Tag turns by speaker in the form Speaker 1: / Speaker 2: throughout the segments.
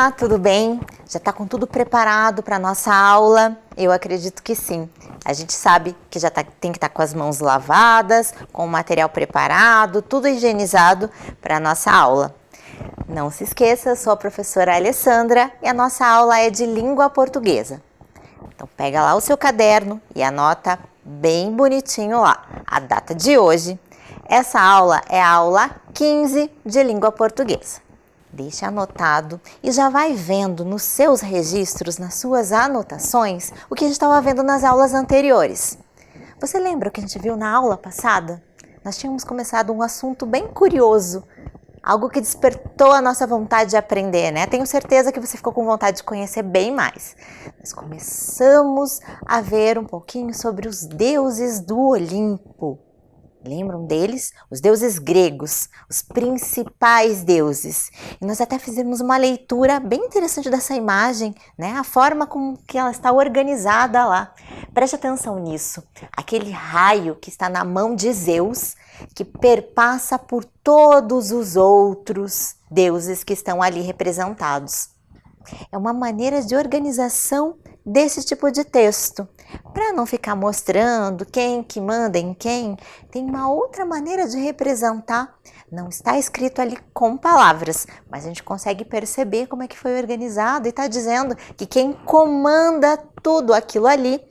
Speaker 1: Olá, tudo bem? Já está com tudo preparado para a nossa aula? Eu acredito que sim. A gente sabe que tem que estar com as mãos lavadas, com o material preparado, tudo higienizado para a nossa aula. Não se esqueça, eu sou a professora Alessandra e a nossa aula é de língua portuguesa. Então pega lá o seu caderno e anota bem bonitinho lá a data de hoje. Essa aula é a aula 15 de língua portuguesa. Deixa anotado e já vai vendo nos seus registros, nas suas anotações, o que a gente estava vendo nas aulas anteriores. Você lembra o que a gente viu na aula passada? Nós tínhamos começado um assunto bem curioso, algo que despertou a nossa vontade de aprender, né? Tenho certeza que você ficou com vontade de conhecer bem mais. Nós começamos a ver um pouquinho sobre os deuses do Olimpo. Lembram deles? Os deuses gregos, os principais deuses. E nós até fizemos uma leitura bem interessante dessa imagem, né? A forma como que ela está organizada lá. Preste atenção nisso. Aquele raio que está na mão de Zeus, que perpassa por todos os outros deuses que estão ali representados. É uma maneira de organização desse tipo de texto. Para não ficar mostrando quem que manda em quem, tem uma outra maneira de representar. Não está escrito ali com palavras, mas a gente consegue perceber como é que foi organizado e está dizendo que quem comanda tudo aquilo ali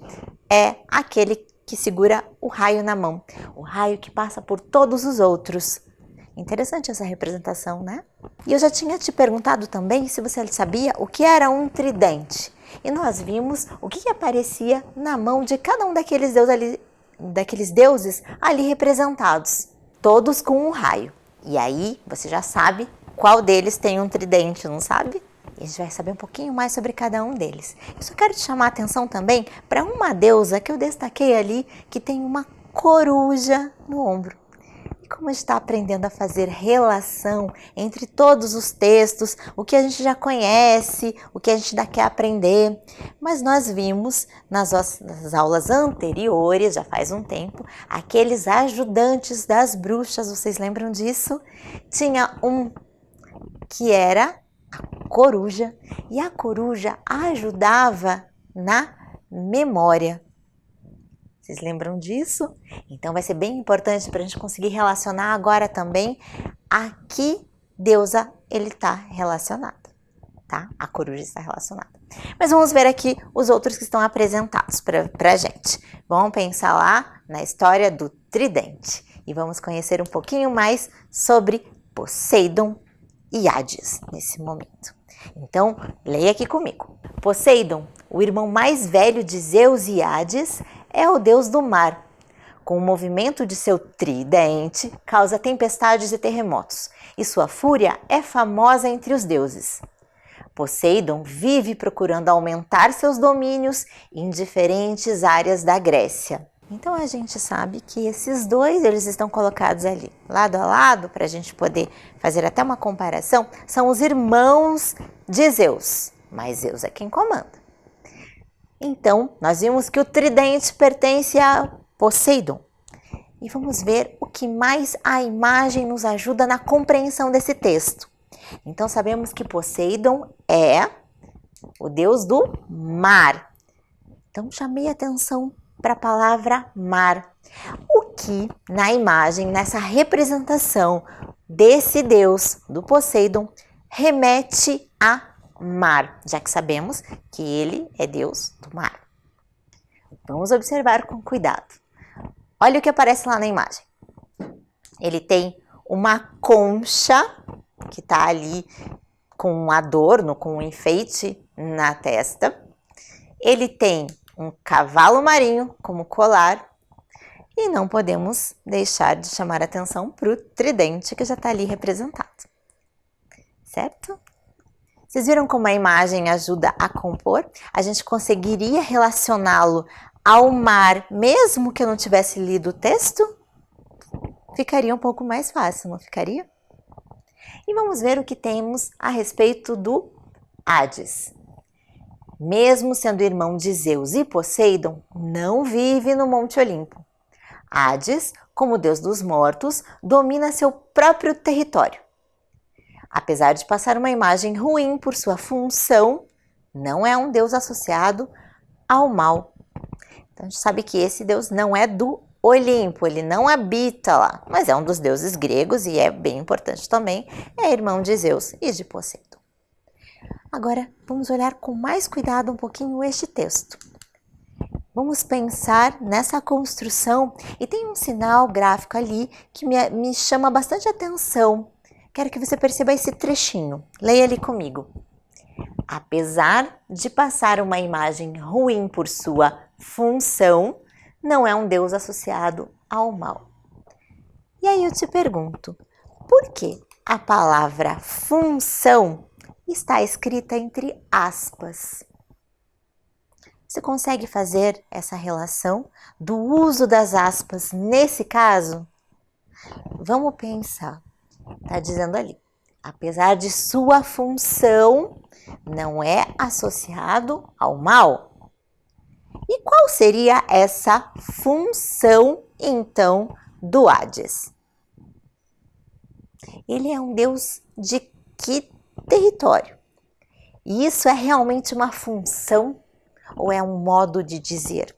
Speaker 1: é aquele que segura o raio na mão, o raio que passa por todos os outros. Interessante essa representação, né? E eu já tinha te perguntado também se você sabia o que era um tridente. E nós vimos o que aparecia na mão de cada um daqueles deuses ali representados, todos com um raio. E aí você já sabe qual deles tem um tridente, não sabe? E a gente vai saber um pouquinho mais sobre cada um deles. Eu só quero te chamar a atenção também para uma deusa que eu destaquei ali, que tem uma coruja no ombro. Como está aprendendo a fazer relação entre todos os textos, o que a gente já conhece, o que a gente ainda quer aprender. Mas nós vimos nas aulas anteriores, já faz um tempo, aqueles ajudantes das bruxas, vocês lembram disso? Tinha um que era a coruja, e a coruja ajudava na memória. Vocês lembram disso? Então vai ser bem importante para a gente conseguir relacionar agora também a que deusa ele está relacionado, tá? A coruja está relacionada. Mas vamos ver aqui os outros que estão apresentados para a gente. Vamos pensar lá na história do tridente e vamos conhecer um pouquinho mais sobre Poseidon e Hades nesse momento. Então, leia aqui comigo. Poseidon, o irmão mais velho de Zeus e Hades, é o deus do mar. Com o movimento de seu tridente, causa tempestades e terremotos, e sua fúria é famosa entre os deuses. Poseidon vive procurando aumentar seus domínios em diferentes áreas da Grécia. Então a gente sabe que esses dois, eles estão colocados ali, lado a lado, para a gente poder fazer até uma comparação, são os irmãos de Zeus, mas Zeus é quem comanda. Então, nós vimos que o tridente pertence a Poseidon. E vamos ver o que mais a imagem nos ajuda na compreensão desse texto. Então, sabemos que Poseidon é o deus do mar. Então, chamei atenção para a palavra mar. O que na imagem, nessa representação desse deus, do Poseidon, remete a mar, já que sabemos que ele é Deus do mar. Vamos observar com cuidado. Olha o que aparece lá na imagem. Ele tem uma concha que está ali com um adorno, com um enfeite na testa. Ele tem um cavalo marinho como colar e não podemos deixar de chamar atenção para o tridente que já está ali representado. Certo? Vocês viram como a imagem ajuda a compor? A gente conseguiria relacioná-lo ao mar, mesmo que eu não tivesse lido o texto? Ficaria um pouco mais fácil, não ficaria? E vamos ver o que temos a respeito do Hades. Mesmo sendo irmão de Zeus e Poseidon, não vive no Monte Olimpo. Hades, como deus dos mortos, domina seu próprio território. apesar de passar uma imagem ruim por sua função, não é um Deus associado ao mal. Então a gente sabe que esse Deus não é do Olimpo, ele não habita lá, mas é um dos deuses gregos e é bem importante também, é irmão de Zeus e de Poseidon. Agora vamos olhar com mais cuidado um pouquinho este texto. Vamos pensar nessa construção e tem um sinal gráfico ali que me chama bastante atenção. Quero que você perceba esse trechinho. Leia ali comigo. Apesar de passar uma imagem ruim por sua função, não é um Deus associado ao mal. E aí eu te pergunto, por que a palavra função está escrita entre aspas? Você consegue fazer essa relação do uso das aspas nesse caso? Vamos pensar. Está dizendo ali, apesar de sua função, não é associado ao mal. E qual seria essa função, então, do Hades? Ele é um deus de que território? E isso é realmente uma função ou é um modo de dizer?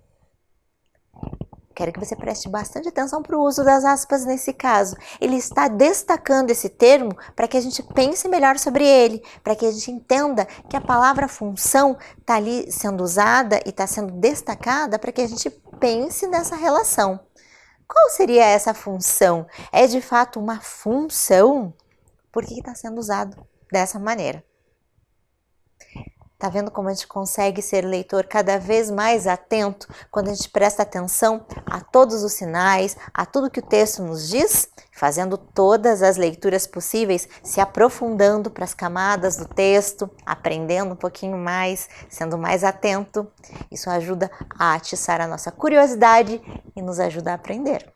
Speaker 1: Quero que você preste bastante atenção para o uso das aspas nesse caso. Ele está destacando esse termo para que a gente pense melhor sobre ele, para que a gente entenda que a palavra função está ali sendo usada e está sendo destacada para que a gente pense nessa relação. Qual seria essa função? É de fato uma função? Por que está sendo usado dessa maneira? Tá vendo como a gente consegue ser leitor cada vez mais atento quando a gente presta atenção a todos os sinais, a tudo que o texto nos diz, fazendo todas as leituras possíveis, se aprofundando para as camadas do texto, aprendendo um pouquinho mais, sendo mais atento. Isso ajuda a atiçar a nossa curiosidade e nos ajuda a aprender.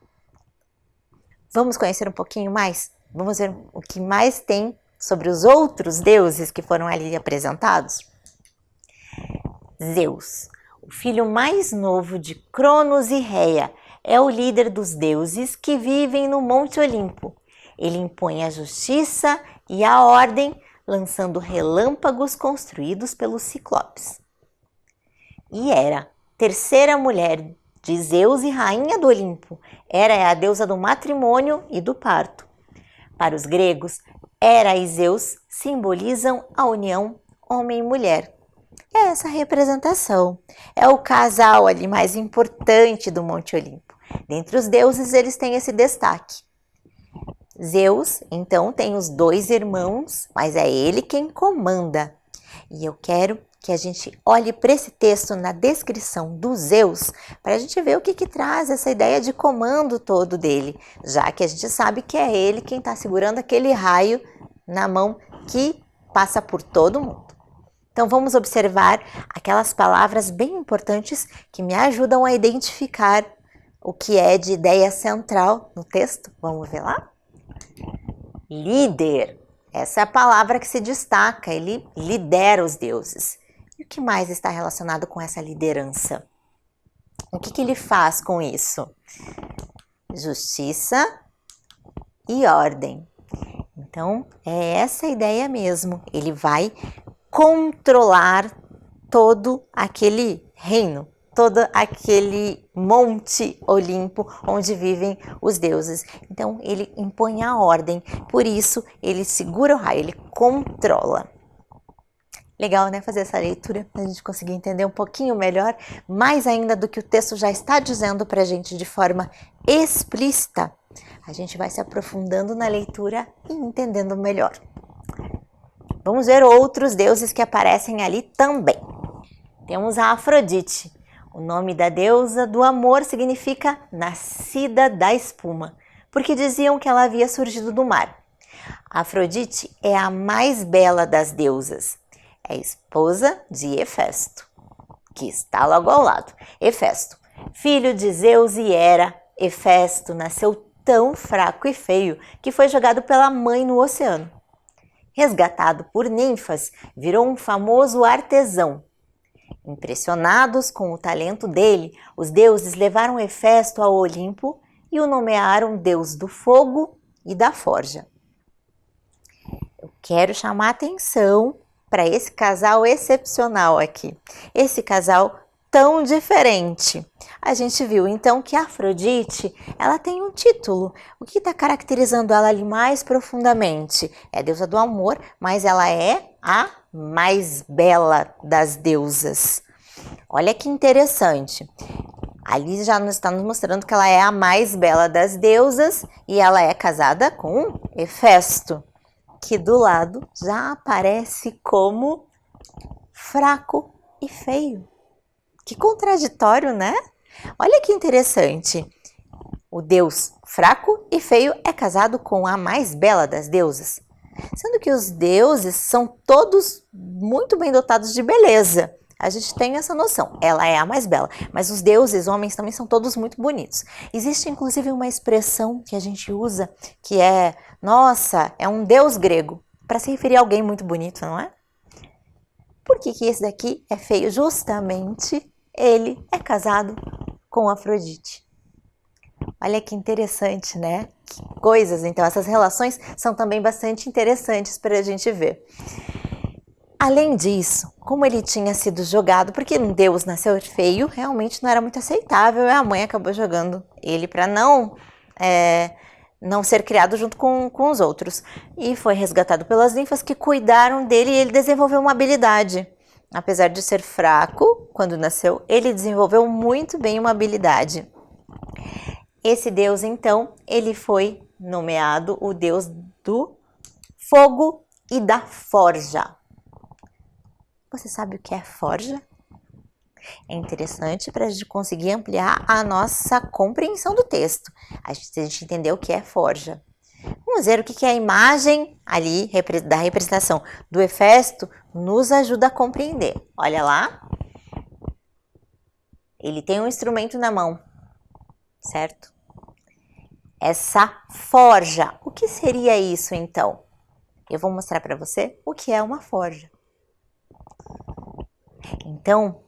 Speaker 1: Vamos conhecer um pouquinho mais? Vamos ver o que mais tem sobre os outros deuses que foram ali apresentados? Zeus, o filho mais novo de Cronos e Reia, é o líder dos deuses que vivem no Monte Olimpo. Ele impõe a justiça e a ordem, lançando relâmpagos construídos pelos ciclopes. E Hera, terceira mulher de Zeus e rainha do Olimpo, Hera é a deusa do matrimônio e do parto. Para os gregos, Hera e Zeus simbolizam a união homem e mulher. É essa representação, é o casal ali mais importante do Monte Olimpo. Dentre os deuses, eles têm esse destaque. Zeus, então, tem os 2 irmãos, mas é ele quem comanda. E eu quero que a gente olhe para esse texto na descrição do Zeus, para a gente ver o que traz essa ideia de comando todo dele, já que a gente sabe que é ele quem está segurando aquele raio na mão que passa por todo mundo. Então vamos observar aquelas palavras bem importantes que me ajudam a identificar o que é de ideia central no texto. Vamos ver lá? Líder. Essa é a palavra que se destaca, ele lidera os deuses. E o que mais está relacionado com essa liderança? O que ele faz com isso? Justiça e ordem. Então, é essa a ideia mesmo. Ele vai controlar todo aquele reino, todo aquele Monte Olimpo onde vivem os deuses. Então, ele impõe a ordem, por isso ele segura o raio, ele controla. Legal, né? Fazer essa leitura, a gente conseguir entender um pouquinho melhor, mais ainda do que o texto já está dizendo para a gente de forma explícita. A gente vai se aprofundando na leitura e entendendo melhor. Vamos ver outros deuses que aparecem ali também. Temos a Afrodite. O nome da deusa do amor significa nascida da espuma, porque diziam que ela havia surgido do mar. Afrodite é a mais bela das deusas. É esposa de Hefesto, que está logo ao lado. Hefesto, filho de Zeus e Hera, Hefesto nasceu tão fraco e feio que foi jogado pela mãe no oceano. Resgatado por ninfas, virou um famoso artesão. Impressionados com o talento dele, os deuses levaram Hefesto ao Olimpo e o nomearam deus do fogo e da forja. Eu quero chamar atenção para esse casal excepcional aqui. Esse casal tão diferente. A gente viu então que a Afrodite, ela tem um título. O que está caracterizando ela ali mais profundamente? É a deusa do amor, mas ela é a mais bela das deusas. Olha que interessante. Ali já está nos mostrando que ela é a mais bela das deusas e ela é casada com Hefesto, que do lado já aparece como fraco e feio. Que contraditório, né? Olha que interessante. O deus fraco e feio é casado com a mais bela das deusas, sendo que os deuses são todos muito bem dotados de beleza. A gente tem essa noção, ela é a mais bela, mas os deuses, homens, também são todos muito bonitos. Existe inclusive uma expressão que a gente usa que é, nossa, é um deus grego, para se referir a alguém muito bonito, não é? Por que esse daqui é feio? Justamente ele é casado com Afrodite. Olha que interessante, né? Que coisas, então, essas relações são também bastante interessantes para a gente ver. Além disso, como ele tinha sido jogado, porque um deus nasceu feio, realmente não era muito aceitável, e a mãe acabou jogando ele para não ser criado junto com os outros. E foi resgatado pelas ninfas que cuidaram dele e ele desenvolveu uma habilidade. Apesar de ser fraco, quando nasceu, ele desenvolveu muito bem uma habilidade. Esse deus, então, ele foi nomeado o deus do fogo e da forja. Você sabe o que é forja? É interessante para a gente conseguir ampliar a nossa compreensão do texto. A gente entender o que é forja. Vamos ver o que a imagem ali da representação do Hefesto nos ajuda a compreender. Olha lá. Ele tem um instrumento na mão, certo? Essa forja. O que seria isso então? Eu vou mostrar para você o que é uma forja. Então,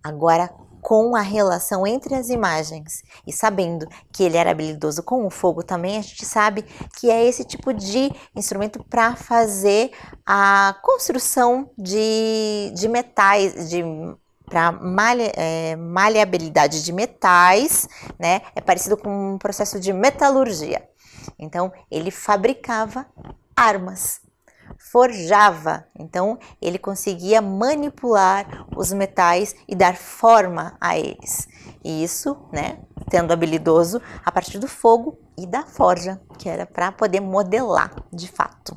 Speaker 1: agora com a relação entre as imagens e sabendo que ele era habilidoso com o fogo também, a gente sabe que é esse tipo de instrumento para fazer a construção de metais, para maleabilidade de metais, né? É parecido com um processo de metalurgia. Então, ele fabricava armas. Forjava, então ele conseguia manipular os metais e dar forma a eles. E isso, né, sendo habilidoso a partir do fogo e da forja, que era para poder modelar de fato.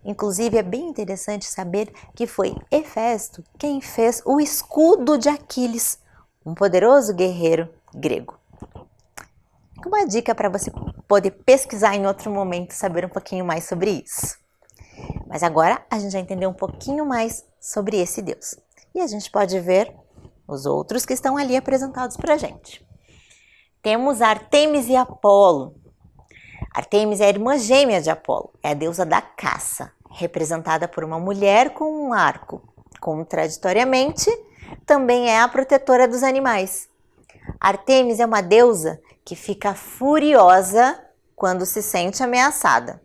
Speaker 1: Inclusive é bem interessante saber que foi Hefesto quem fez o escudo de Aquiles, um poderoso guerreiro grego. Uma dica para você poder pesquisar em outro momento e saber um pouquinho mais sobre isso. Mas agora a gente já entendeu um pouquinho mais sobre esse Deus. E a gente pode ver os outros que estão ali apresentados para a gente. Temos Artemis e Apolo. Artemis é a irmã gêmea de Apolo, é a deusa da caça, representada por uma mulher com um arco. Contraditoriamente, também é a protetora dos animais. Artemis é uma deusa que fica furiosa quando se sente ameaçada.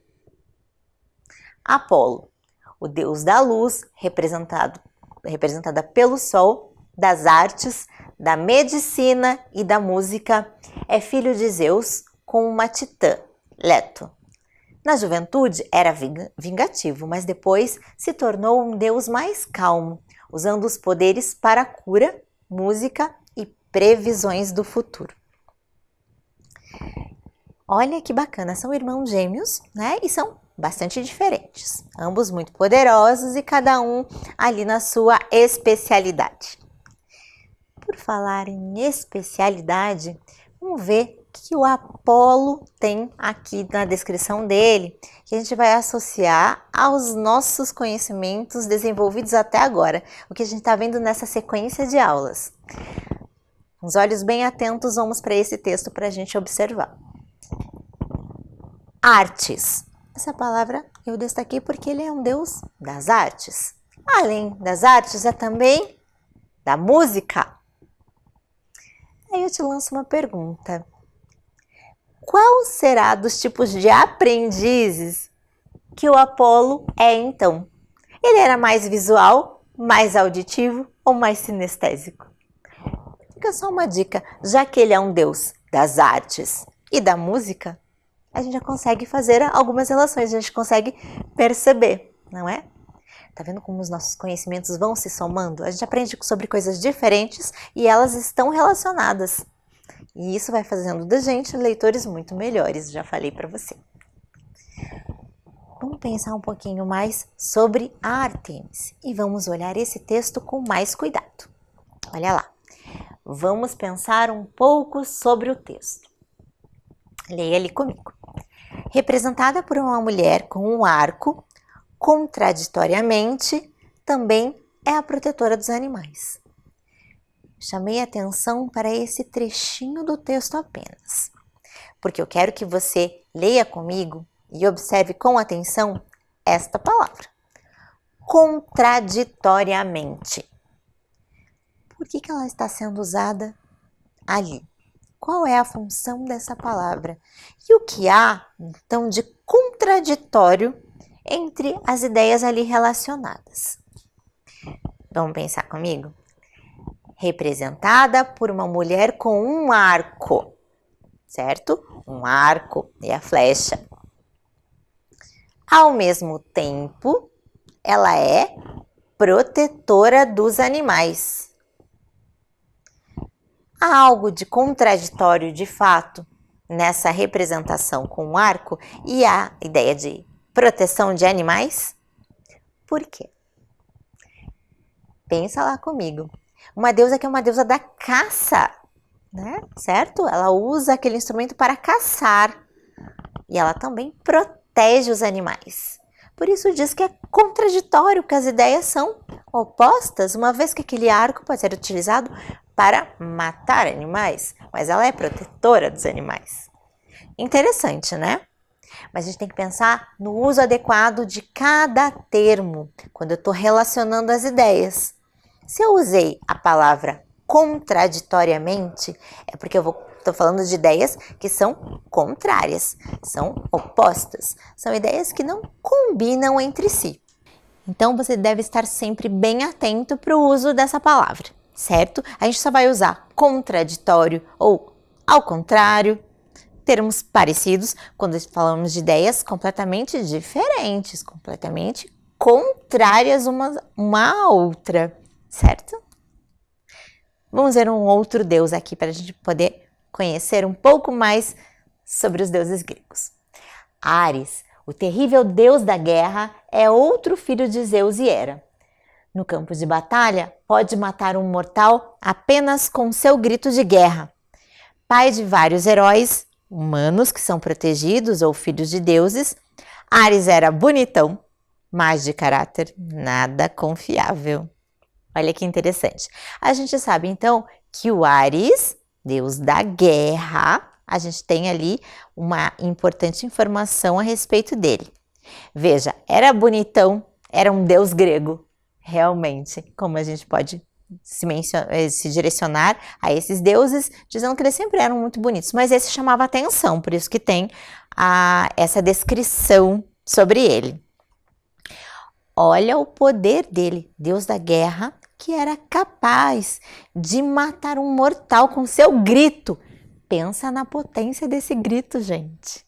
Speaker 1: Apolo, o deus da luz, representada pelo sol, das artes, da medicina e da música, é filho de Zeus com uma titã, Leto. Na juventude era vingativo, mas depois se tornou um deus mais calmo, usando os poderes para cura, música e previsões do futuro. Olha que bacana, são irmãos gêmeos, né? E são bastante diferentes, ambos muito poderosos e cada um ali na sua especialidade. Por falar em especialidade, vamos ver o que o Apolo tem aqui na descrição dele, que a gente vai associar aos nossos conhecimentos desenvolvidos até agora, o que a gente está vendo nessa sequência de aulas. Com os olhos bem atentos, vamos para esse texto para a gente observar. Artes. Essa palavra eu destaquei porque ele é um deus das artes. Além das artes, é também da música. Aí eu te lanço uma pergunta. Qual será dos tipos de aprendizes que o Apolo é então? Ele era mais visual, mais auditivo ou mais sinestésico? Fica só uma dica, já que ele é um deus das artes e da música, a gente já consegue fazer algumas relações, a gente consegue perceber, não é? Tá vendo como os nossos conhecimentos vão se somando? A gente aprende sobre coisas diferentes e elas estão relacionadas. E isso vai fazendo da gente leitores muito melhores, já falei para você. Vamos pensar um pouquinho mais sobre a Ártemis e vamos olhar esse texto com mais cuidado. Olha lá. Vamos pensar um pouco sobre o texto. Leia ele comigo. Representada por uma mulher com um arco, contraditoriamente, também é a protetora dos animais. Chamei a atenção para esse trechinho do texto apenas, porque eu quero que você leia comigo e observe com atenção esta palavra. Contraditoriamente. Por que ela está sendo usada ali? Qual é a função dessa palavra? E o que há, então, de contraditório entre as ideias ali relacionadas? Vamos pensar comigo? Representada por uma mulher com um arco, certo? Um arco e a flecha. Ao mesmo tempo, ela é protetora dos animais. Há algo de contraditório de fato nessa representação com o arco e a ideia de proteção de animais? Por quê? Pensa lá comigo. Uma deusa que é uma deusa da caça, né? Certo? Ela usa aquele instrumento para caçar e ela também protege os animais. Por isso diz que é contraditório, que as ideias são opostas, uma vez que aquele arco pode ser utilizado para matar animais, mas ela é protetora dos animais. Interessante, né? Mas a gente tem que pensar no uso adequado de cada termo quando eu estou relacionando as ideias. Se eu usei a palavra contraditoriamente, é porque eu estou falando de ideias que são contrárias, são opostas, são ideias que não combinam entre si. Então você deve estar sempre bem atento para o uso dessa palavra, certo? A gente só vai usar contraditório ou ao contrário, termos parecidos quando falamos de ideias completamente diferentes, completamente contrárias uma à outra, certo? Vamos ver um outro deus aqui para a gente poder conhecer um pouco mais sobre os deuses gregos. Ares, o terrível deus da guerra, é outro filho de Zeus e Hera. No campo de batalha, pode matar um mortal apenas com seu grito de guerra. Pai de vários heróis humanos que são protegidos ou filhos de deuses, Ares era bonitão, mas de caráter nada confiável. Olha que interessante. A gente sabe então que o Ares, deus da guerra, a gente tem ali uma importante informação a respeito dele. Veja, era bonitão, era um deus grego, realmente, como a gente pode se direcionar a esses deuses, dizendo que eles sempre eram muito bonitos, mas esse chamava atenção, por isso que tem essa descrição sobre ele. Olha o poder dele, deus da guerra, que era capaz de matar um mortal com seu grito. Pensa na potência desse grito, gente.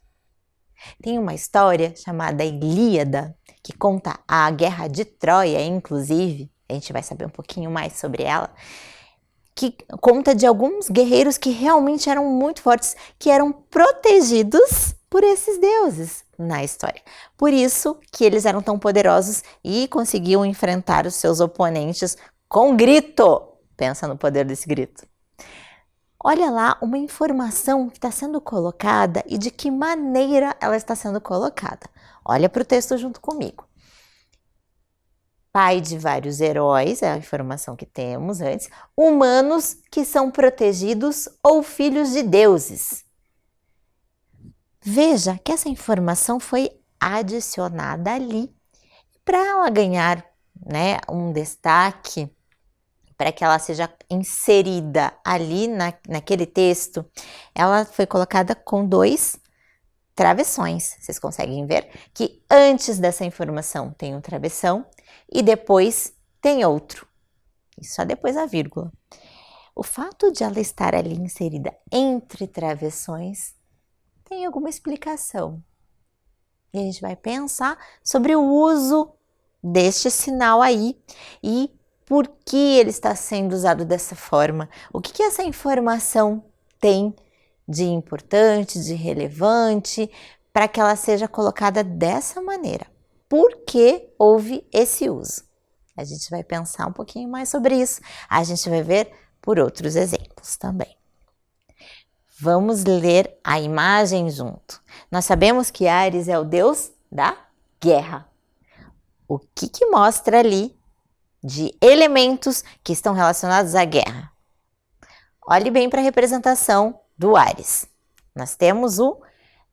Speaker 1: Tem uma história chamada Ilíada, que conta a guerra de Troia, inclusive, a gente vai saber um pouquinho mais sobre ela, que conta de alguns guerreiros que realmente eram muito fortes, que eram protegidos por esses deuses na história. Por isso que eles eram tão poderosos e conseguiam enfrentar os seus oponentes com grito. Pensa no poder desse grito. Olha lá uma informação que está sendo colocada e de que maneira ela está sendo colocada. Olha para o texto junto comigo. Pai de vários heróis, é a informação que temos antes, humanos que são protegidos ou filhos de deuses. Veja que essa informação foi adicionada ali para ela ganhar, né, um destaque, para que ela seja inserida ali naquele texto. Ela foi colocada com dois travessões. Vocês conseguem ver que antes dessa informação tem um travessão e depois tem outro. E só depois a vírgula. O fato de ela estar ali inserida entre travessões tem alguma explicação. E a gente vai pensar sobre o uso deste sinal aí e por que ele está sendo usado dessa forma. O que essa informação tem de importante, de relevante, para que ela seja colocada dessa maneira? Por que houve esse uso? A gente vai pensar um pouquinho mais sobre isso. A gente vai ver por outros exemplos também. Vamos ler a imagem junto. Nós sabemos que Ares é o deus da guerra. O que mostra ali de elementos que estão relacionados à guerra? Olhe bem para a representação do Ares. Nós temos o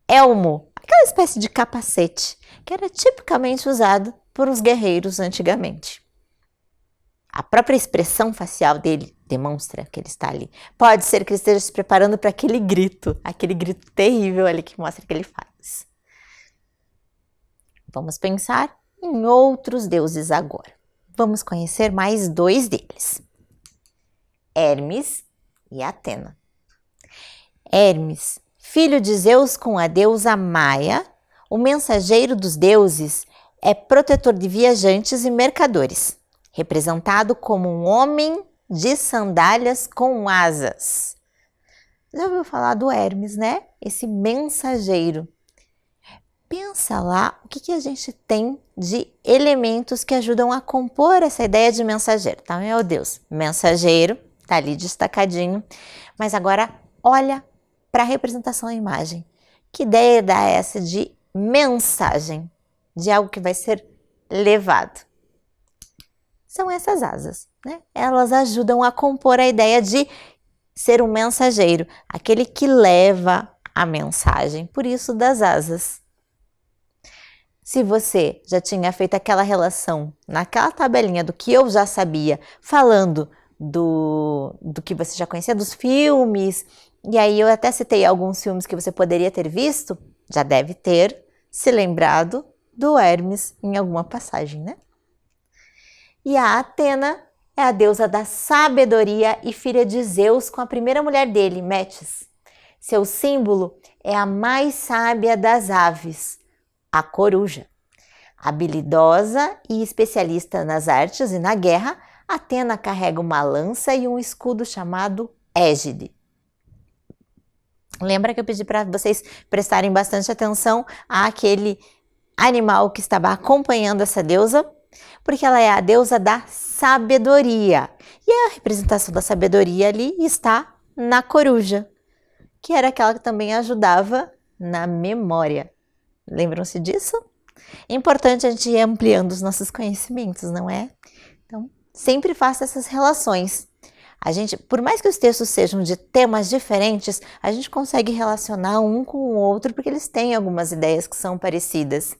Speaker 1: elmo, aquela espécie de capacete que era tipicamente usado por os guerreiros antigamente. A própria expressão facial dele demonstra que ele está ali. Pode ser que ele esteja se preparando para aquele grito terrível ali que mostra que ele faz. Vamos pensar em outros deuses agora. Vamos conhecer mais dois deles, Hermes e Atena. Hermes, filho de Zeus com a deusa Maia, o mensageiro dos deuses, é protetor de viajantes e mercadores, representado como um homem de sandálias com asas. Já ouviu falar do Hermes, né? Esse mensageiro. Pensa lá o que a gente tem de elementos que ajudam a compor essa ideia de mensageiro. Tá, meu Deus, mensageiro, tá ali destacadinho. Mas agora olha para a representação da imagem. Que ideia dá essa de mensagem, de algo que vai ser levado? São essas asas, né? Elas ajudam a compor a ideia de ser um mensageiro, aquele que leva a mensagem, por isso das asas. Se você já tinha feito aquela relação naquela tabelinha do que eu já sabia, falando do que você já conhecia dos filmes, e aí eu até citei alguns filmes que você poderia ter visto, já deve ter se lembrado do Hermes em alguma passagem, né? E a Atena é a deusa da sabedoria e filha de Zeus com a primeira mulher dele, Metis. Seu símbolo é a mais sábia das aves, a coruja. Habilidosa e especialista nas artes e na guerra, Atena carrega uma lança e um escudo chamado égide. Lembra que eu pedi para vocês prestarem bastante atenção àquele animal que estava acompanhando essa deusa? Porque ela é a deusa da sabedoria. E a representação da sabedoria ali está na coruja, que era aquela que também ajudava na memória. Lembram-se disso? É importante a gente ir ampliando os nossos conhecimentos, não é? Então, sempre faça essas relações. A gente, por mais que os textos sejam de temas diferentes, a gente consegue relacionar um com o outro porque eles têm algumas ideias que são parecidas.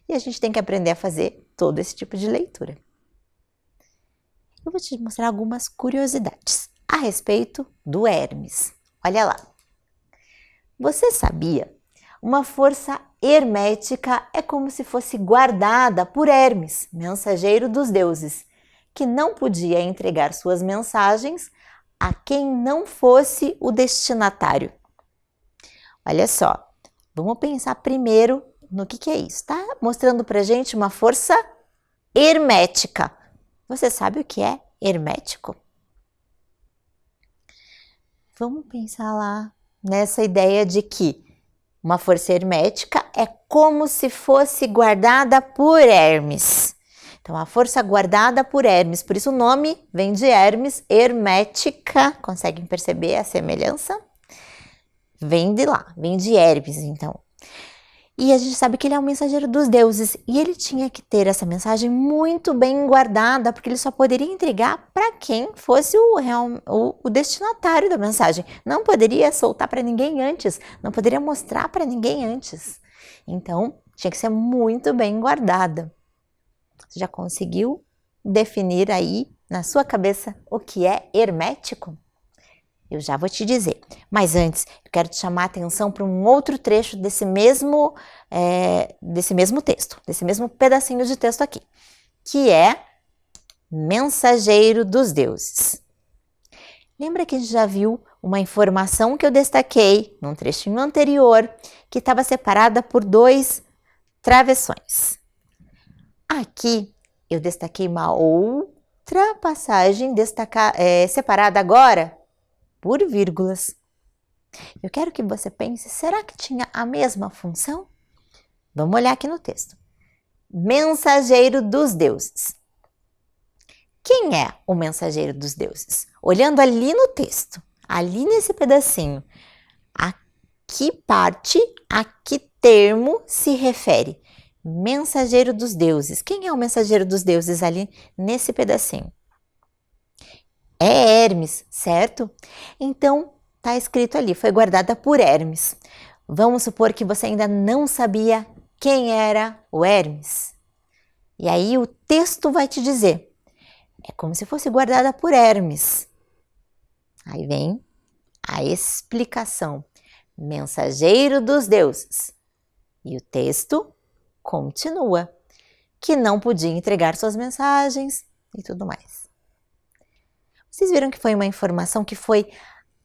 Speaker 1: E a gente tem que aprender a fazer todo esse tipo de leitura. Eu vou te mostrar algumas curiosidades a respeito do Hermes. Olha lá. Você sabia? Uma força hermética é como se fosse guardada por Hermes, mensageiro dos deuses, que não podia entregar suas mensagens a quem não fosse o destinatário. Olha só, vamos pensar primeiro no que é isso. Tá mostrando pra gente uma força hermética. Você sabe o que é hermético? Vamos pensar lá nessa ideia de que uma força hermética é como se fosse guardada por Hermes. Então, a força guardada por Hermes, por isso o nome vem de Hermes, hermética. Conseguem perceber a semelhança? Vem de lá, vem de Hermes, então. E a gente sabe que ele é um mensageiro dos deuses e ele tinha que ter essa mensagem muito bem guardada, porque ele só poderia entregar para quem fosse o destinatário da mensagem. Não poderia soltar para ninguém antes, não poderia mostrar para ninguém antes. Então, tinha que ser muito bem guardada. Você já conseguiu definir aí na sua cabeça o que é hermético? Eu já vou te dizer. Mas antes, eu quero te chamar a atenção para um outro trecho desse mesmo texto, desse mesmo pedacinho de texto aqui, que é mensageiro dos deuses. Lembra que a gente já viu uma informação que eu destaquei num trechinho anterior, que estava separada por 2 travessões. Aqui eu destaquei uma outra passagem separada agora por vírgulas. Eu quero que você pense, será que tinha a mesma função? Vamos olhar aqui no texto. Mensageiro dos deuses. Quem é o mensageiro dos deuses? Olhando ali no texto, ali nesse pedacinho, a que parte, a que termo se refere? Mensageiro dos deuses. Quem é o mensageiro dos deuses ali nesse pedacinho? É Hermes, certo? Então, está escrito ali, foi guardada por Hermes. Vamos supor que você ainda não sabia quem era o Hermes. E aí o texto vai te dizer, é como se fosse guardada por Hermes. Aí vem a explicação, mensageiro dos deuses. E o texto continua, que não podia entregar suas mensagens e tudo mais. Vocês viram que foi uma informação que foi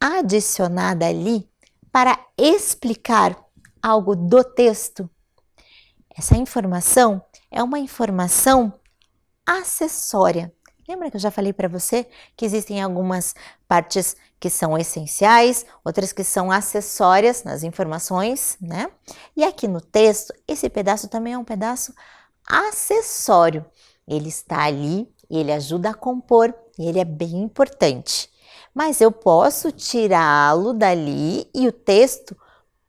Speaker 1: adicionada ali para explicar algo do texto? Essa informação é uma informação acessória. Lembra que eu já falei para você que existem algumas partes que são essenciais, outras que são acessórias nas informações, né? E aqui no texto, esse pedaço também é um pedaço acessório. Ele está ali, ele ajuda a compor e ele é bem importante. Mas eu posso tirá-lo dali e o texto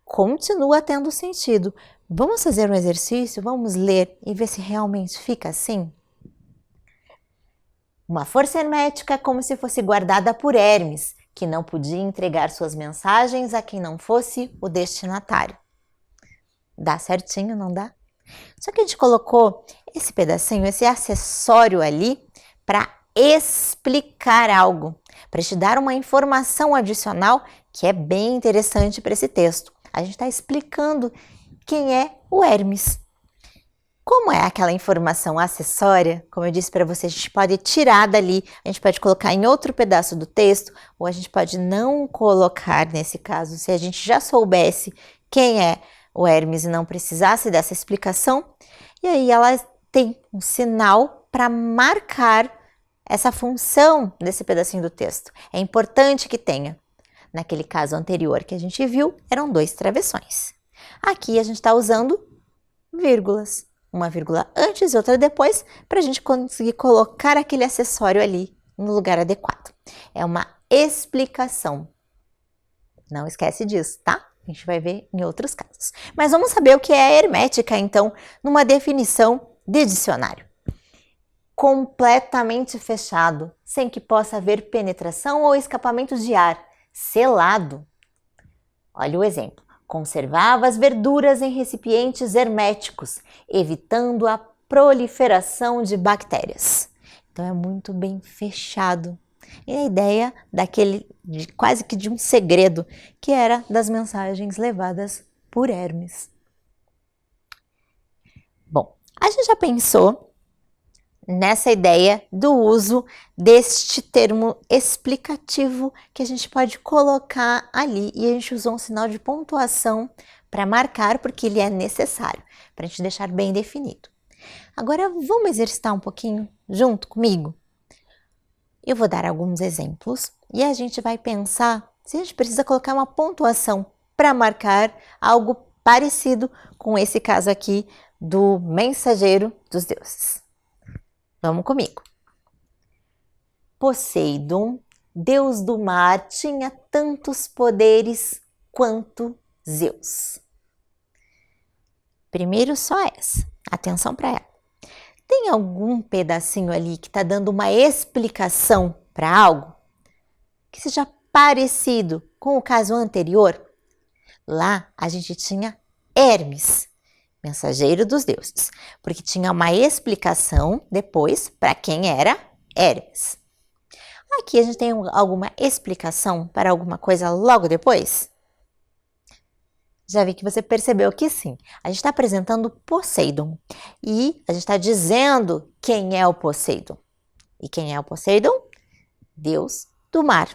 Speaker 1: continua tendo sentido. Vamos fazer um exercício? Vamos ler e ver se realmente fica assim? Uma força hermética é como se fosse guardada por Hermes, que não podia entregar suas mensagens a quem não fosse o destinatário. Dá certinho, não dá? Só que a gente colocou esse pedacinho, esse acessório ali, para explicar algo, para te dar uma informação adicional que é bem interessante para esse texto. A gente está explicando quem é o Hermes. Como é aquela informação acessória, como eu disse para você, a gente pode tirar dali, a gente pode colocar em outro pedaço do texto, ou a gente pode não colocar nesse caso, se a gente já soubesse quem é o Hermes e não precisasse dessa explicação, e aí ela tem um sinal para marcar essa função desse pedacinho do texto. É importante que tenha. Naquele caso anterior que a gente viu, eram 2 travessões. Aqui a gente está usando vírgulas. Uma vírgula antes e outra depois, para a gente conseguir colocar aquele acessório ali no lugar adequado. É uma explicação. Não esquece disso, tá? A gente vai ver em outros casos. Mas vamos saber o que é hermética, então, numa definição de dicionário. Completamente fechado, sem que possa haver penetração ou escapamento de ar, selado. Olha o exemplo. Conservava as verduras em recipientes herméticos, evitando a proliferação de bactérias. Então é muito bem fechado. E a ideia quase que de um segredo, que era das mensagens levadas por Hermes. Bom, a gente já pensou nessa ideia do uso deste termo explicativo que a gente pode colocar ali, e a gente usou um sinal de pontuação para marcar, porque ele é necessário, para a gente deixar bem definido. Agora vamos exercitar um pouquinho junto comigo? Eu vou dar alguns exemplos e a gente vai pensar se a gente precisa colocar uma pontuação para marcar algo parecido com esse caso aqui do mensageiro dos deuses. Vamos comigo. Poseidon, deus do mar, tinha tantos poderes quanto Zeus. Primeiro só essa, atenção para ela. Tem algum pedacinho ali que está dando uma explicação para algo que seja parecido com o caso anterior? Lá a gente tinha Hermes, mensageiro dos deuses, porque tinha uma explicação depois para quem era Hermes. Aqui a gente tem alguma explicação para alguma coisa logo depois? Já vi que você percebeu que sim. A gente está apresentando Poseidon e a gente está dizendo quem é o Poseidon. E quem é o Poseidon? Deus do mar.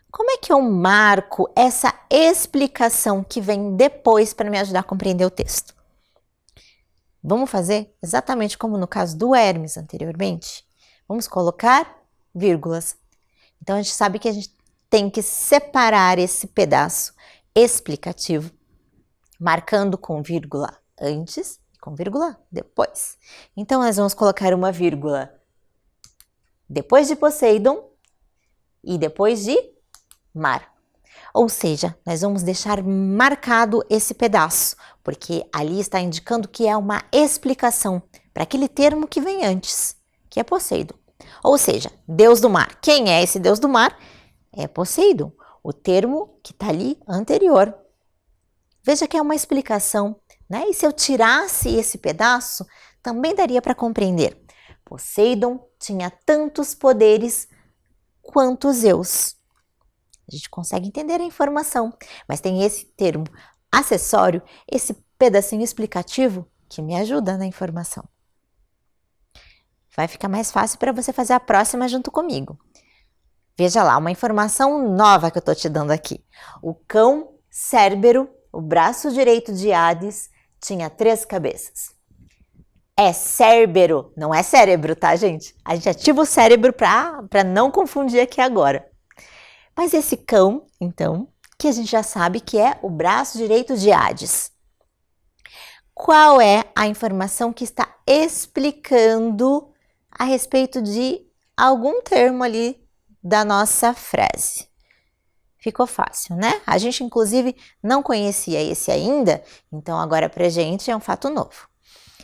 Speaker 1: Como é que eu marco essa explicação que vem depois para me ajudar a compreender o texto? Vamos fazer exatamente como no caso do Hermes anteriormente. Vamos colocar vírgulas. Então, a gente sabe que a gente tem que separar esse pedaço explicativo, marcando com vírgula antes e com vírgula depois. Então, nós vamos colocar uma vírgula depois de Poseidon e depois de mar. Ou seja, nós vamos deixar marcado esse pedaço, porque ali está indicando que é uma explicação para aquele termo que vem antes, que é Poseidon. Ou seja, Deus do mar. Quem é esse Deus do mar? É Poseidon, o termo que está ali anterior. Veja que é uma explicação, né? E se eu tirasse esse pedaço, também daria para compreender. Poseidon tinha tantos poderes quanto Zeus. A gente consegue entender a informação, mas tem esse termo acessório, esse pedacinho explicativo que me ajuda na informação. Vai ficar mais fácil para você fazer a próxima junto comigo. Veja lá, uma informação nova que eu estou te dando aqui. O cão Cérbero, o braço direito de Hades, tinha 3 cabeças. É Cérbero, não é cérebro, tá, gente? A gente ativa o cérebro para não confundir aqui agora. Mas esse cão, então, que a gente já sabe que é o braço direito de Hades. Qual é a informação que está explicando a respeito de algum termo ali da nossa frase? Ficou fácil, né? A gente, inclusive, não conhecia esse ainda, então agora pra gente é um fato novo.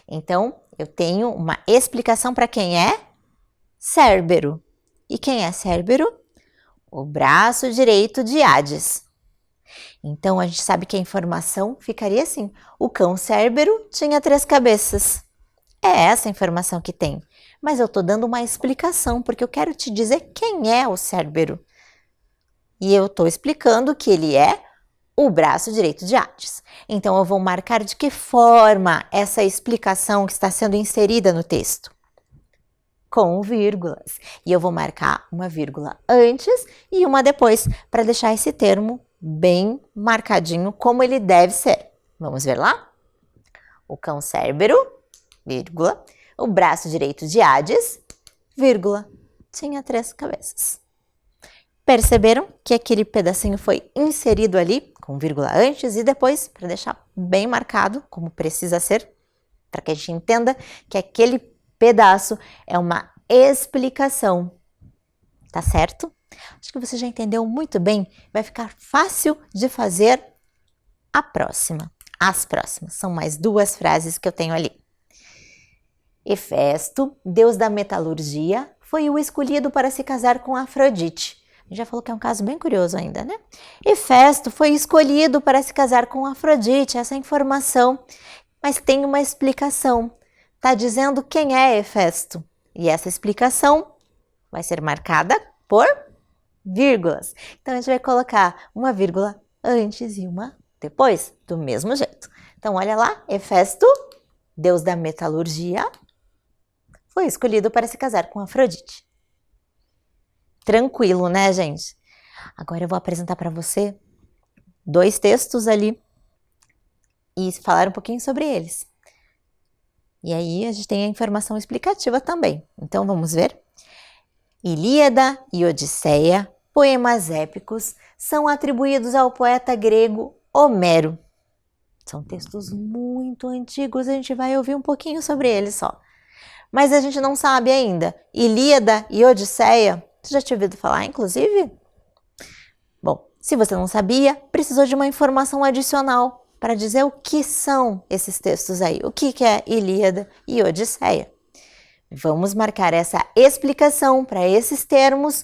Speaker 1: Então, eu tenho uma explicação para quem é Cérbero. E quem é Cérbero? O braço direito de Hades. Então, a gente sabe que a informação ficaria assim. O cão Cérbero tinha 3 cabeças. É essa a informação que tem. Mas eu estou dando uma explicação, porque eu quero te dizer quem é o Cérbero. E eu estou explicando que ele é o braço direito de Hades. Então, eu vou marcar de que forma essa explicação que está sendo inserida no texto. Com vírgulas. E eu vou marcar uma vírgula antes e uma depois, para deixar esse termo bem marcadinho, como ele deve ser. Vamos ver lá? O cão Cérbero, vírgula, o braço direito de Hades, vírgula, tinha 3 cabeças. Perceberam que aquele pedacinho foi inserido ali, com vírgula antes e depois, para deixar bem marcado, como precisa ser, para que a gente entenda que aquele pedaço é uma explicação, tá certo? Acho que você já entendeu muito bem, vai ficar fácil de fazer a próxima. As próximas, são mais 2 frases que eu tenho ali. Hefesto, deus da metalurgia, foi o escolhido para se casar com Afrodite. A gente já falou que é um caso bem curioso ainda, né? Hefesto foi escolhido para se casar com Afrodite, essa informação, mas tem uma explicação. Está dizendo quem é Hefesto. E essa explicação vai ser marcada por vírgulas. Então, a gente vai colocar uma vírgula antes e uma depois, do mesmo jeito. Então, olha lá, Hefesto, deus da metalurgia, foi escolhido para se casar com Afrodite. Tranquilo, né, gente? Agora eu vou apresentar para você 2 textos ali e falar um pouquinho sobre eles. E aí a gente tem a informação explicativa também. Então vamos ver? Ilíada e Odisseia, poemas épicos, são atribuídos ao poeta grego Homero. São textos muito antigos, a gente vai ouvir um pouquinho sobre eles só. Mas a gente não sabe ainda. Ilíada e Odisseia, você já tinha ouvido falar, inclusive? Bom, se você não sabia, precisou de uma informação adicional para dizer o que são esses textos aí, o que é Ilíada e Odisseia. Vamos marcar essa explicação para esses termos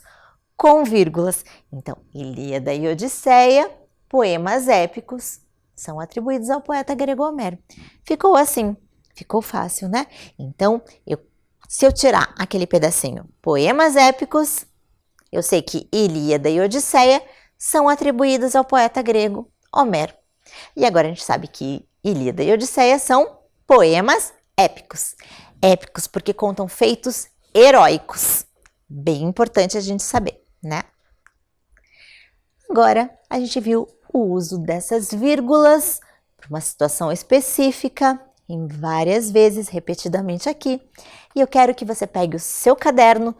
Speaker 1: com vírgulas. Então, Ilíada e Odisseia, poemas épicos, são atribuídos ao poeta grego Homero. Ficou assim, ficou fácil, né? Então, se eu tirar aquele pedacinho, poemas épicos, Eu sei que Ilíada e Odisseia são atribuídas ao poeta grego Homero. E agora a gente sabe que Ilíada e Odisseia são poemas épicos. Épicos porque contam feitos heróicos. Bem importante a gente saber, né? Agora a gente viu o uso dessas vírgulas para uma situação específica, em várias vezes, repetidamente aqui. E eu quero que você pegue o seu caderno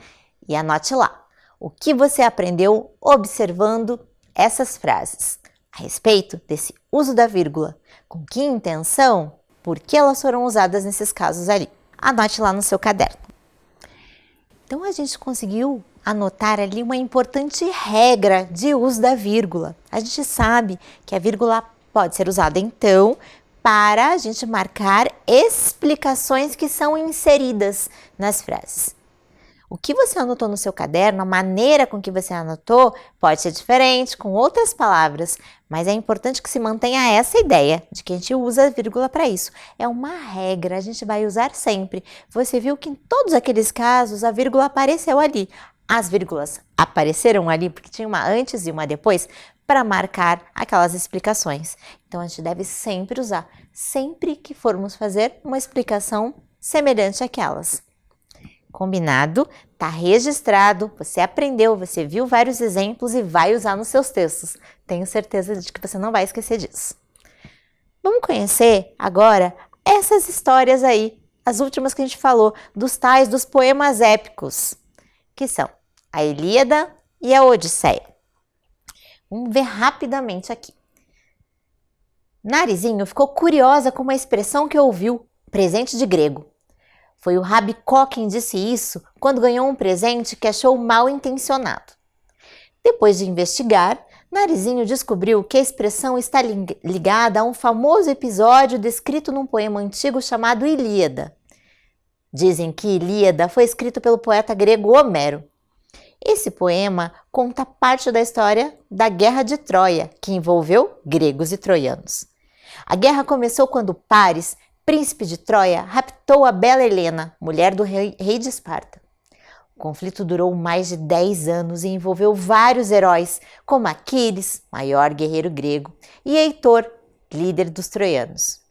Speaker 1: e anote lá o que você aprendeu observando essas frases a respeito desse uso da vírgula, com que intenção, por que elas foram usadas nesses casos ali. Anote lá no seu caderno. Então a gente conseguiu anotar ali uma importante regra de uso da vírgula. A gente sabe que a vírgula pode ser usada então para a gente marcar explicações que são inseridas nas frases. O que você anotou no seu caderno, a maneira com que você anotou, pode ser diferente, com outras palavras, mas é importante que se mantenha essa ideia de que a gente usa a vírgula para isso. É uma regra, a gente vai usar sempre. Você viu que em todos aqueles casos a vírgula apareceu ali. As vírgulas apareceram ali porque tinha uma antes e uma depois para marcar aquelas explicações. Então a gente deve sempre usar, sempre que formos fazer uma explicação semelhante àquelas. Combinado? Tá registrado, você aprendeu, você viu vários exemplos e vai usar nos seus textos. Tenho certeza de que você não vai esquecer disso. Vamos conhecer agora essas histórias aí, as últimas que a gente falou, dos poemas épicos, que são a Ilíada e a Odisseia. Vamos ver rapidamente aqui. Narizinho ficou curiosa com uma expressão que ouviu, presente de grego. Foi o Rabicó quem disse isso quando ganhou um presente que achou mal intencionado. Depois de investigar, Narizinho descobriu que a expressão está ligada a um famoso episódio descrito num poema antigo chamado Ilíada. Dizem que Ilíada foi escrito pelo poeta grego Homero. Esse poema conta parte da história da Guerra de Troia, que envolveu gregos e troianos. A guerra começou quando Paris, príncipe de Troia, raptou a bela Helena, mulher do rei de Esparta. O conflito durou mais de 10 anos e envolveu vários heróis, como Aquiles, maior guerreiro grego, e Heitor, líder dos troianos.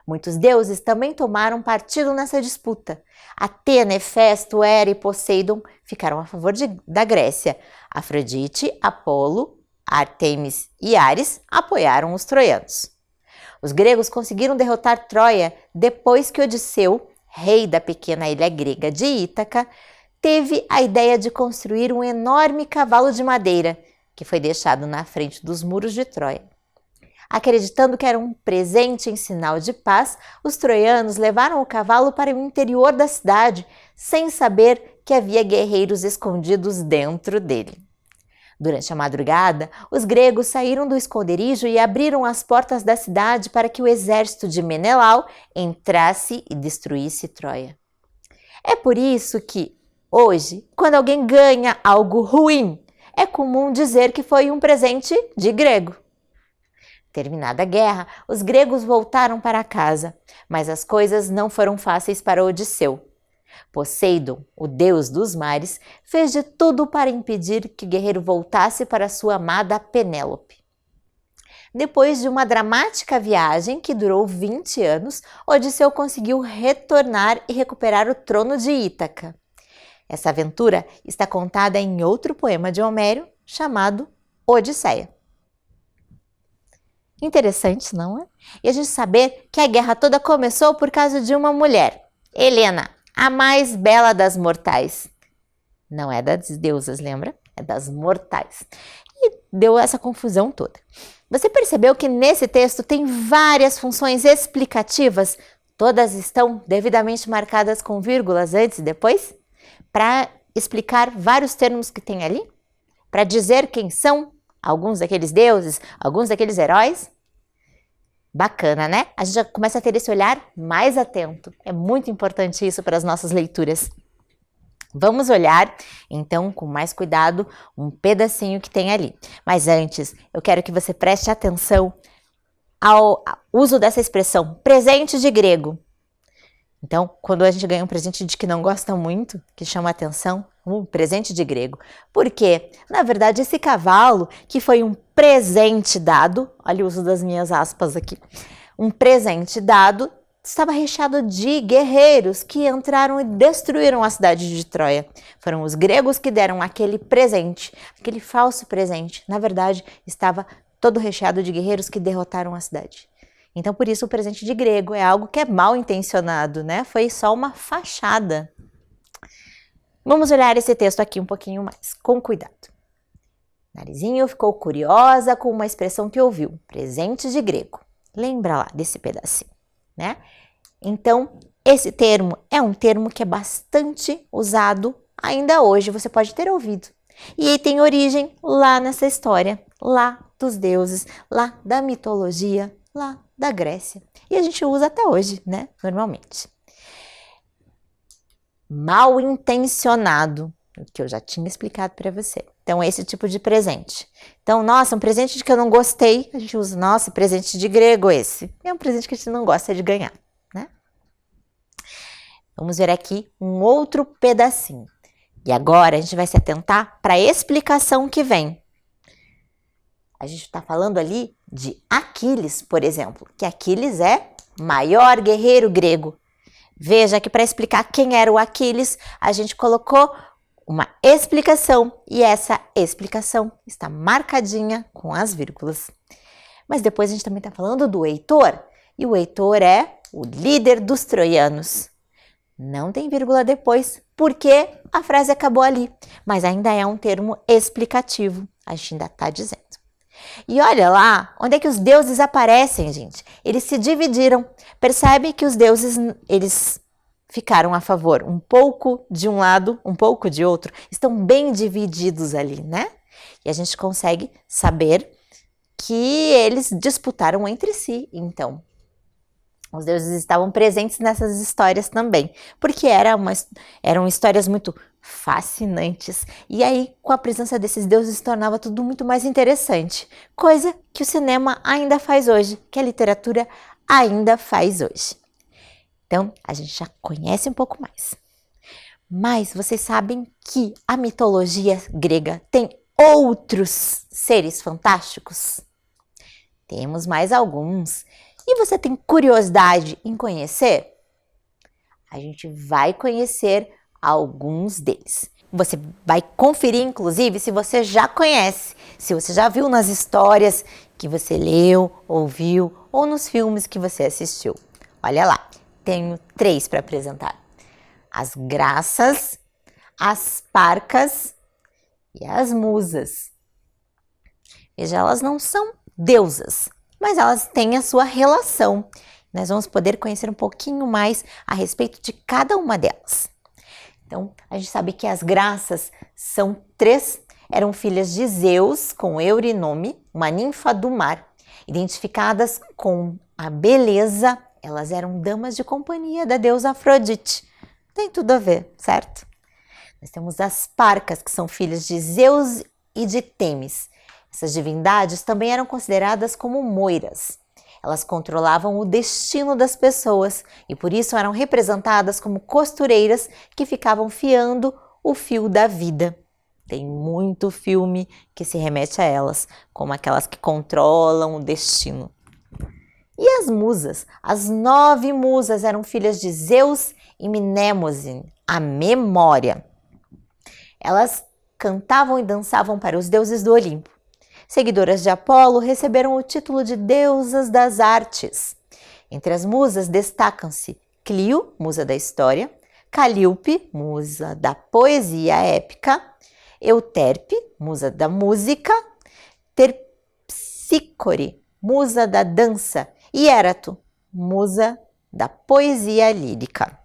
Speaker 1: Muitos deuses também tomaram partido nessa disputa. Atena, Hefesto, Hera e Poseidon ficaram a favor da Grécia. Afrodite, Apolo, Ártemis e Ares apoiaram os troianos. Os gregos conseguiram derrotar Troia depois que Odisseu, rei da pequena ilha grega de Ítaca, teve a ideia de construir um enorme cavalo de madeira, que foi deixado na frente dos muros de Troia. Acreditando que era um presente em sinal de paz, os troianos levaram o cavalo para o interior da cidade, sem saber que havia guerreiros escondidos dentro dele. Durante a madrugada, os gregos saíram do esconderijo e abriram as portas da cidade para que o exército de Menelau entrasse e destruísse Troia. É por isso que, hoje, quando alguém ganha algo ruim, é comum dizer que foi um presente de grego. Terminada a guerra, os gregos voltaram para casa, mas as coisas não foram fáceis para Odisseu. Poseidon, o deus dos mares, fez de tudo para impedir que o guerreiro voltasse para sua amada Penélope. Depois de uma dramática viagem que durou 20 anos, Odisseu conseguiu retornar e recuperar o trono de Ítaca. Essa aventura está contada em outro poema de Homero chamado Odisseia. Interessante, não é? E a gente saber que a guerra toda começou por causa de uma mulher, Helena, a mais bela das mortais. Não é das deusas, lembra? É das mortais. E deu essa confusão toda. Você percebeu que nesse texto tem várias funções explicativas? Todas estão devidamente marcadas com vírgulas antes e depois? Para explicar vários termos que tem ali? Para dizer quem são alguns daqueles deuses, alguns daqueles heróis? Bacana, né? A gente já começa a ter esse olhar mais atento. É muito importante isso para as nossas leituras. Vamos olhar, então, com mais cuidado, um pedacinho que tem ali. Mas antes, eu quero que você preste atenção ao uso dessa expressão, presente de grego. Então, quando a gente ganha um presente de que não gosta muito, que chama atenção, um presente de grego. Por quê? Na verdade, esse cavalo, que foi um presente dado, olha o uso das minhas aspas aqui, um presente dado, estava recheado de guerreiros que entraram e destruíram a cidade de Troia. Foram os gregos que deram aquele presente, aquele falso presente. Na verdade, estava todo recheado de guerreiros que derrotaram a cidade. Então, por isso, o presente de grego é algo que é mal intencionado, né? Foi só uma fachada. Vamos olhar esse texto aqui um pouquinho mais, com cuidado. Narizinho ficou curiosa com uma expressão que ouviu, presente de grego. Lembra lá desse pedacinho, né? Então, esse termo é um termo que é bastante usado ainda hoje, você pode ter ouvido. E ele tem origem lá nessa história, lá dos deuses, lá da mitologia, lá da Grécia. E a gente usa até hoje, né? Normalmente. Mal intencionado, o que eu já tinha explicado para você. Então, esse tipo de presente. Então, nossa, um presente de que eu não gostei, a gente usa, nossa, presente de grego esse. É um presente que a gente não gosta de ganhar, né? Vamos ver aqui um outro pedacinho. E agora a gente vai se atentar para a explicação que vem. A gente está falando ali de Aquiles, por exemplo, que Aquiles é maior guerreiro grego. Veja que para explicar quem era o Aquiles, a gente colocou uma explicação e essa explicação está marcadinha com as vírgulas. Mas depois a gente também está falando do Heitor, e o Heitor é o líder dos troianos. Não tem vírgula depois, porque a frase acabou ali, mas ainda é um termo explicativo, a gente ainda está dizendo. E olha lá, onde é que os deuses aparecem, gente? Eles se dividiram. Percebe que os deuses, eles ficaram a favor um pouco de um lado, um pouco de outro. Estão bem divididos ali, né? E a gente consegue saber que eles disputaram entre si, então. Os deuses estavam presentes nessas histórias também, porque eram histórias muito fascinantes. E aí, com a presença desses deuses, se tornava tudo muito mais interessante. Coisa que o cinema ainda faz hoje, que a literatura ainda faz hoje. Então, a gente já conhece um pouco mais. Mas vocês sabem que a mitologia grega tem outros seres fantásticos? Temos mais alguns. E você tem curiosidade em conhecer? A gente vai conhecer alguns deles. Você vai conferir, inclusive, se você já conhece, se você já viu nas histórias que você leu, ouviu ou nos filmes que você assistiu. Olha lá, tenho 3 para apresentar. As graças, as parcas e as musas. Veja, elas não são deusas, mas elas têm a sua relação. Nós vamos poder conhecer um pouquinho mais a respeito de cada uma delas. Então, a gente sabe que as graças são 3, eram filhas de Zeus, com Eurynome, uma ninfa do mar. Identificadas com a beleza, elas eram damas de companhia da deusa Afrodite. Tem tudo a ver, certo? Nós temos as parcas, que são filhas de Zeus e de Temis. Essas divindades também eram consideradas como moiras. Elas controlavam o destino das pessoas e por isso eram representadas como costureiras que ficavam fiando o fio da vida. Tem muito filme que se remete a elas, como aquelas que controlam o destino. E as musas? As 9 musas eram filhas de Zeus e Mnemosine, a memória. Elas cantavam e dançavam para os deuses do Olimpo. Seguidoras de Apolo receberam o título de deusas das artes. Entre as musas destacam-se Clio, musa da história, Calíope, musa da poesia épica, Euterpe, musa da música, Terpsícore, musa da dança, e Érato, musa da poesia lírica.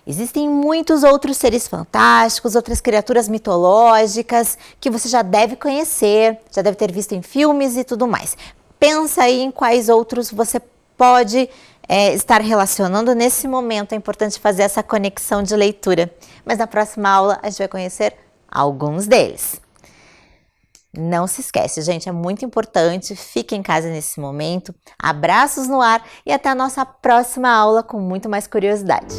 Speaker 1: Existem muitos outros seres fantásticos, outras criaturas mitológicas que você já deve conhecer, já deve ter visto em filmes e tudo mais. Pensa aí em quais outros você pode estar relacionando nesse momento. É importante fazer essa conexão de leitura. Mas na próxima aula a gente vai conhecer alguns deles. Não se esquece, gente, é muito importante. Fique em casa nesse momento. Abraços no ar e até a nossa próxima aula com muito mais curiosidade.